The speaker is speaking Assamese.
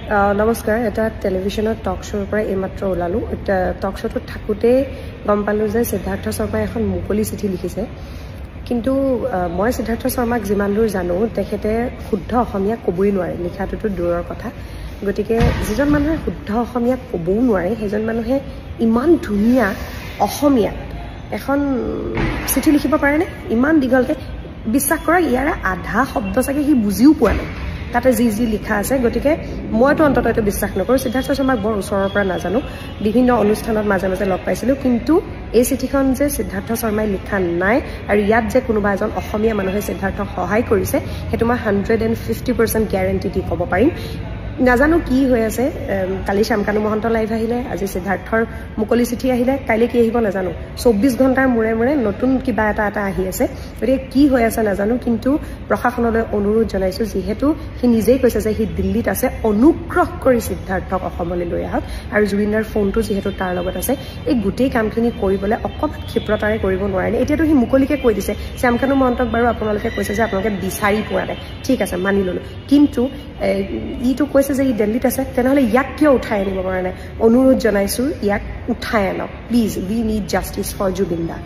নমস্কাৰ এটা টেলিভিছনৰ টক শ্ব'ৰ পৰা এইমাত্ৰ ওলালোঁ টক শ্ব'টোত থাকোঁতে গম পালোঁ যে সিদ্ধাৰ্থ শৰ্মাই এখন মুকলি চিঠি লিখিছে কিন্তু মই সিদ্ধাৰ্থ শৰ্মাক যিমান দূৰ জানো তেখেতে শুদ্ধ অসমীয়া ক'বই নোৱাৰে লিখাটোতো দূৰৰ কথা গতিকে যিজন মানুহে শুদ্ধ অসমীয়া ক'বও নোৱাৰে সেইজন মানুহে ইমান ধুনীয়া অসমীয়া এখন চিঠি লিখিব পাৰেনে ইমান দীঘলকৈ বিশ্বাস কৰা ইয়াৰ আধা শব্দ চাগে সি বুজিও পোৱা নাই তাতে যি লিখা আছে গতিকে মইতো অন্তত এইটো বিশ্বাস নকৰোঁ সিদ্ধাৰ্থ শৰ্মাক বৰ ওচৰৰ পৰা নাজানো বিভিন্ন অনুষ্ঠানত মাজে মাজে লগ পাইছিলোঁ কিন্তু এই চিঠিখন যে সিদ্ধাৰ্থ শৰ্মাই লিখা নাই আৰু ইয়াত যে কোনোবা এজন অসমীয়া মানুহে সিদ্ধাৰ্থক সহায় কৰিছে সেইটো মই 150% গ্যাৰাণ্টি দি ক'ব পাৰিম নাজানো কি হৈ আছে কালি শ্যামকানু মহন্ত লাইভ আহিলে আজি সিদ্ধাৰ্থৰ মুকলি চিঠি আহিলে কাইলৈ কি আহিব নাজানো 24 ঘণ্টাৰ মূৰে নতুন কিবা এটা আহি আছে গতিকে কি হৈ আছে নাজানো কিন্তু প্ৰশাসনলৈ অনুৰোধ জনাইছোঁ যিহেতু সি নিজেই কৈছে যে সি দিল্লীত আছে অনুগ্ৰহ কৰি সিদ্ধাৰ্থক অসমলৈ লৈ আহক আৰু জুবিনৰ ফোনটো যিহেতু তাৰ লগত আছে এই গোটেই কামখিনি কৰিবলৈ অকণমান ক্ষিপ্ৰতাৰে কৰিব নোৱাৰে এতিয়াতো সি মুকলিকে কৈ দিছে শ্যামকানু মহন্তক বাৰু আপোনালোকে কৈছে যে আপোনালোকে বিচাৰি পোৱা নাই ঠিক আছে মানি ল'লোঁ কিন্তু ইটো কৈছে যে ই দিল্লীত আছে তেনেহ'লে ইয়াক কিয় উঠাই আনিব পৰা নাই অনুৰোধ জনাইছোঁ ইয়াক উঠাই আনক please we need justice for Zubeen da